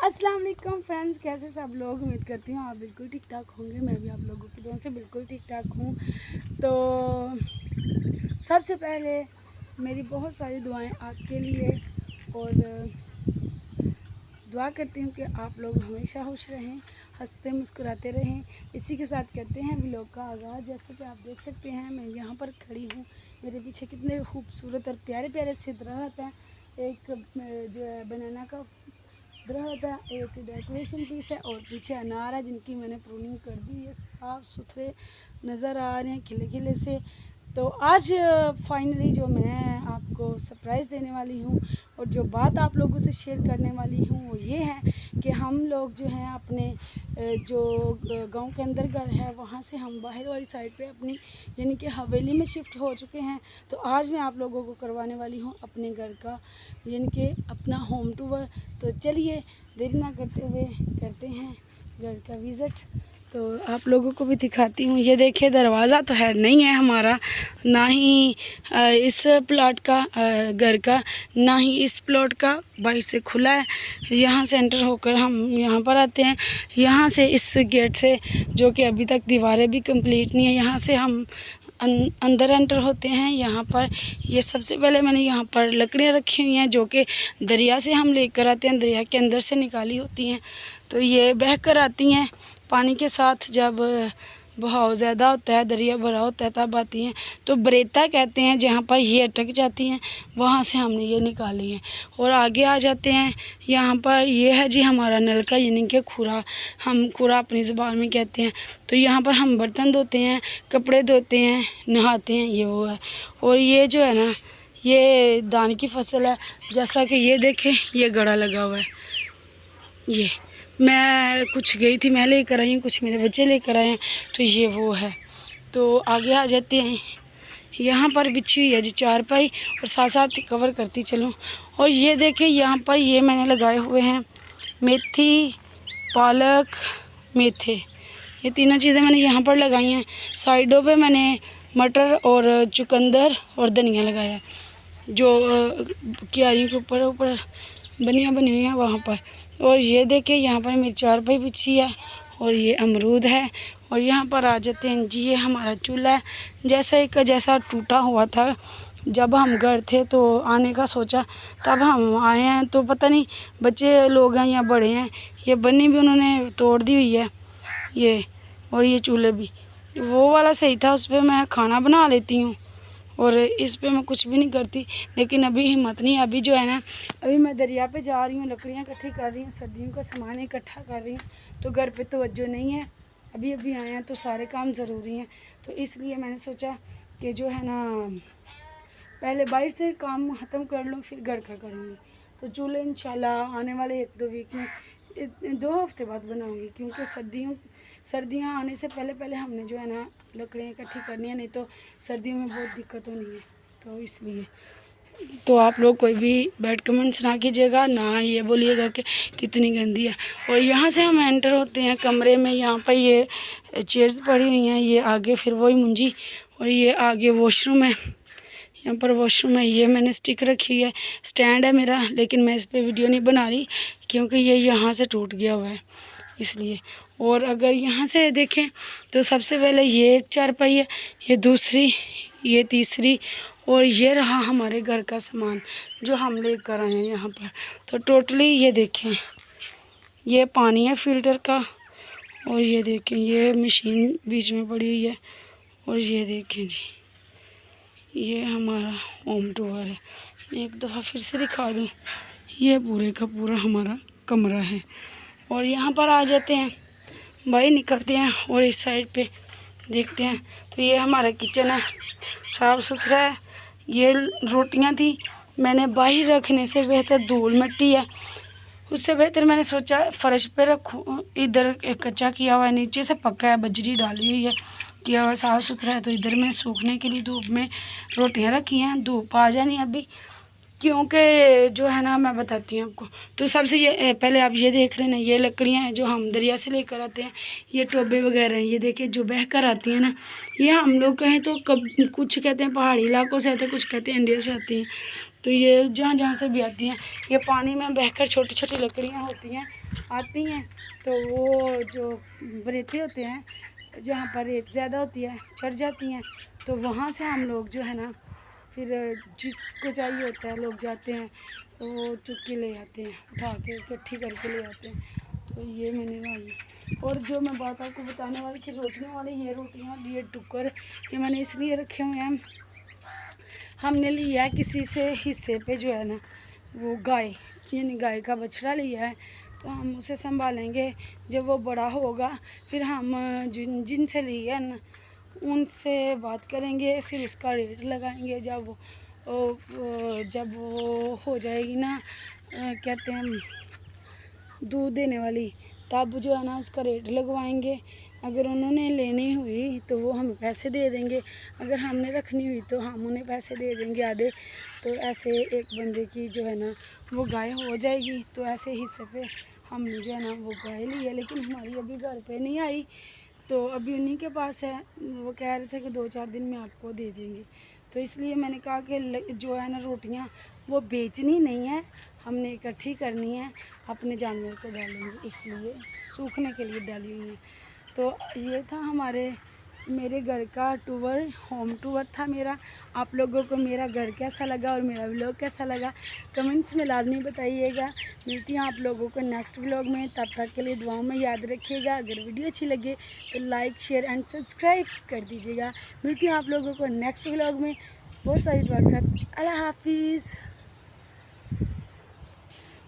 अस्सलाम वालेकुम फ्रेंड्स, कैसे सब लोग। उम्मीद करती हूँ आप बिल्कुल ठीक ठाक होंगे। मैं भी आप लोगों की दुआ से बिल्कुल ठीक ठाक हूँ। तो सबसे पहले मेरी बहुत सारी दुआएं आपके लिए और दुआ करती हूँ कि आप लोग हमेशा खुश रहें, हंसते मुस्कुराते रहें। इसी के साथ करते हैं व्लॉग का आगाज़। जैसे कि आप देख सकते हैं मैं यहाँ पर खड़ी हूँ, मेरे पीछे कितने खूबसूरत और प्यारे प्यारे से दरख्त हैं। एक जो है बनाना का दरख्त है, एक डेकोरेशन पीस है और पीछे अनार है जिनकी मैंने प्रूनिंग कर दी। ये साफ़ सुथरे नज़र आ रहे हैं खिले खिले से। तो आज फाइनली जो मैं आपको सरप्राइज़ देने वाली हूँ और जो बात आप लोगों से शेयर करने वाली हूँ वो ये है कि हम लोग जो हैं अपने जो गांव के अंदर घर है वहाँ से हम बाहर वाली साइड पे अपनी यानी कि हवेली में शिफ्ट हो चुके हैं। तो आज मैं आप लोगों को करवाने वाली हूँ अपने घर का यानी कि अपना होम टूर। तो चलिए देरी ना करते हुए करते हैं घर का विज़िट। तो आप लोगों को भी दिखाती हूँ। ये देखिए दरवाज़ा तो है नहीं है हमारा, ना ही इस प्लॉट का घर का, ना ही इस प्लॉट का बाहर से खुला है। यहाँ से एंटर होकर हम यहाँ पर आते हैं। यहाँ से इस गेट से, जो कि अभी तक दीवारें भी कंप्लीट नहीं है, यहाँ से हम अंदर एंटर होते हैं। यहाँ पर ये सबसे पहले मैंने यहाँ पर लकड़ियाँ रखी हुई हैं जो कि दरिया से हम लेकर आते हैं, दरिया के अंदर से निकाली होती हैं। तो ये बह कर आती हैं पानी के साथ। जब बहाव ज़्यादा होता है, दरिया भरा होता है, तब आती हैं। तो बरेता कहते हैं जहाँ पर ये अटक जाती हैं, वहाँ से हमने ये निकाली है। और आगे आ जाते हैं। यहाँ पर ये है जी हमारा नल का यानी कि खुरा, हम खुरा अपनी ज़बान में कहते हैं। तो यहाँ पर हम बर्तन धोते हैं, कपड़े धोते हैं, नहाते हैं, ये वो है। और ये जो है ना, ये धान की फसल है। जैसा कि ये देखें, ये गड़ा लगा हुआ है। ये मैं कुछ गई थी, मैं लेकर आई हूँ, कुछ मेरे बच्चे लेकर आए हैं। तो ये वो है। तो आगे आ जाते हैं। यहाँ पर बिछी हुई है जी चारपाई और साथ साथ कवर करती चलूँ। और ये देखें यहाँ पर ये मैंने लगाए हुए हैं मेथी, पालक, मेथे, ये तीनों चीज़ें मैंने यहाँ पर लगाई हैं। साइडों पे मैंने मटर और चुकंदर और धनिया लगाया है, जो क्यारियों के ऊपर ऊपर बनियाँ बनी हुई हैं वहाँ पर। और ये देखें यहाँ पर मेरी चारपाई बिछी है और ये अमरूद है। और यहाँ पर आ जाते हैं जी, ये हमारा चूल्हा है। जैसा टूटा हुआ था जब हम घर थे तो आने का सोचा, तब हम आए हैं। तो पता नहीं बच्चे लोग हैं या बड़े हैं, ये बन्नी भी उन्होंने तोड़ दी हुई है ये। और ये चूल्हे भी, वो वाला सही था, उस पर मैं खाना बना लेती हूँ और इस पे मैं कुछ भी नहीं करती। लेकिन अभी हिम्मत नहीं, अभी जो है ना, अभी मैं दरिया पे जा रही हूँ, लकड़ियाँ इकट्ठी कर रही हूँ, सर्दियों का सामान इकट्ठा कर रही हूँ। तो घर पे तवज्जो नहीं है, अभी अभी आए हैं तो सारे काम ज़रूरी हैं। तो इसलिए मैंने सोचा कि जो है ना, पहले बाहर से काम ख़त्म कर लूँ फिर घर का करूँगी। तो चूल्हे इंशाल्लाह आने वाले 1-2 वीक में, 2 हफ्ते बाद बनाऊँगी, क्योंकि सर्दियाँ आने से पहले पहले हमने जो है ना लकड़ियाँ इकट्ठी करनी है, नहीं तो सर्दियों में बहुत दिक्कत होनी है। तो इसलिए तो आप लोग कोई भी बैड कमेंट्स ना कीजिएगा, ना ये बोलिएगा कि कितनी गंदी है। और यहाँ से हम एंटर होते हैं कमरे में। यहाँ पर ये चेयर्स पड़ी हुई हैं, ये आगे फिर वही मुंजी, और ये आगे वॉशरूम है। यहाँ पर वॉशरूम है, ये मैंने स्टिक रखी है, स्टैंड है मेरा, लेकिन मैं इस पर वीडियो नहीं बना रही क्योंकि ये यहाँ से टूट गया हुआ है इसलिए। और अगर यहाँ से देखें तो सबसे पहले ये एक चारपाई है, ये दूसरी, ये तीसरी, और ये रहा हमारे घर का सामान जो हम लेकर आए हैं यहाँ पर। तो टोटली ये देखें, ये पानी है फिल्टर का, और ये देखें ये मशीन बीच में पड़ी हुई है, और ये देखें जी ये हमारा होम टूर है। एक दफ़ा फिर से दिखा दूँ, ये पूरे का पूरा हमारा कमरा है। और यहाँ पर आ जाते हैं, बाहर निकलते हैं और इस साइड पे देखते हैं। तो ये हमारा किचन है, साफ़ सुथरा है। ये रोटियां थी, मैंने बाहर रखने से बेहतर धूल मिट्टी है, उससे बेहतर मैंने सोचा फ़र्श पे रखूँ। इधर एक कच्चा किया हुआ है, नीचे से पक्का है, बजरी डाली हुई है, किया हुआ साफ़ सुथरा है। तो इधर मैं सूखने के लिए धूप में रोटियां रखी हैं, धूप आ जानी अभी, क्योंकि जो है ना मैं बताती हूँ आपको। तो सबसे ये पहले आप ये देख रहे हैं ना, ये लकड़ियाँ हैं जो हम दरिया से लेकर आते हैं। ये टोबे वगैरह हैं, ये देखिए जो बह कर आती हैं ना, ये हम लोग कहें तो कुछ कहते हैं पहाड़ी इलाकों से आते हैं, कुछ कहते हैं इंडिया से आती हैं। तो ये जहाँ जहाँ से भी आती हैं, ये पानी में बहकर छोटी छोटी लकड़ियाँ होती हैं आती हैं, तो वो जो रेती होते हैं जहाँ पर रेत ज़्यादा होती है चढ़ जाती हैं, तो वहाँ से हम लोग जो है ना फिर जिसको चाहिए होता है लोग जाते हैं तो वो चुग के ले आते हैं, उठा के इकट्ठी करके ले आते हैं। तो ये मैंने डाली। और जो मैं बात आपको बताने वाली थी रोटने वाली, ये रोटियाँ ये टुक्कर ये मैंने इसलिए रखे हुए हैं, हमने लिया है किसी से हिस्से पे जो है ना वो गाय यानी गाय का बछड़ा लिया है, तो हम उसे संभालेंगे। जब वो बड़ा होगा फिर हम जिनसे लिया ना उनसे बात करेंगे, फिर उसका रेट लगाएंगे। जब वो हो जाएगी ना कहते हैं दूध देने वाली, तब जो है ना उसका रेट लगवाएंगे। अगर उन्होंने लेनी हुई तो वो हमें पैसे दे देंगे, अगर हमने रखनी हुई तो हम उन्हें पैसे दे देंगे आधे। तो ऐसे एक बंदे की जो है ना वो गाय हो जाएगी। तो ऐसे हिस्से पे हमने जो है ना वो गाय ली है, लेकिन हमारी अभी घर पे नहीं आई, तो अभी उन्हीं के पास है। वो कह रहे थे कि 2-4 दिन में आपको दे देंगे। तो इसलिए मैंने कहा कि जो है ना रोटियां वो बेचनी नहीं है, हमने इकट्ठी करनी है, अपने जानवर को डालेंगे, इसलिए सूखने के लिए डाली हुई है। तो ये था मेरे घर का टूर, होम टूर था मेरा। आप लोगों को मेरा घर कैसा लगा और मेरा व्लॉग कैसा लगा कमेंट्स में लाजमी बताइएगा। मिलती हूँ आप लोगों को नेक्स्ट व्लॉग में, तब तक के लिए दुआओं में याद रखिएगा। अगर वीडियो अच्छी लगे तो लाइक शेयर एंड सब्सक्राइब कर दीजिएगा। मिलती हूँ आप लोगों को नेक्स्ट व्लॉग में बहुत सारी दुआ के साथ। अल्लाह हाफिज़।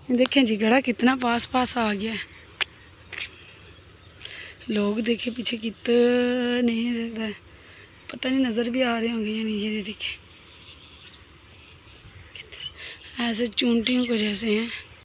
देखें जी घड़ा कितना पास पास आ गया है, लोग देखे पीछे कितने ज़्यादा है, पता नहीं नज़र भी आ रहे होंगे या नहीं। ये देखे ऐसे चूंटियों को जैसे हैं।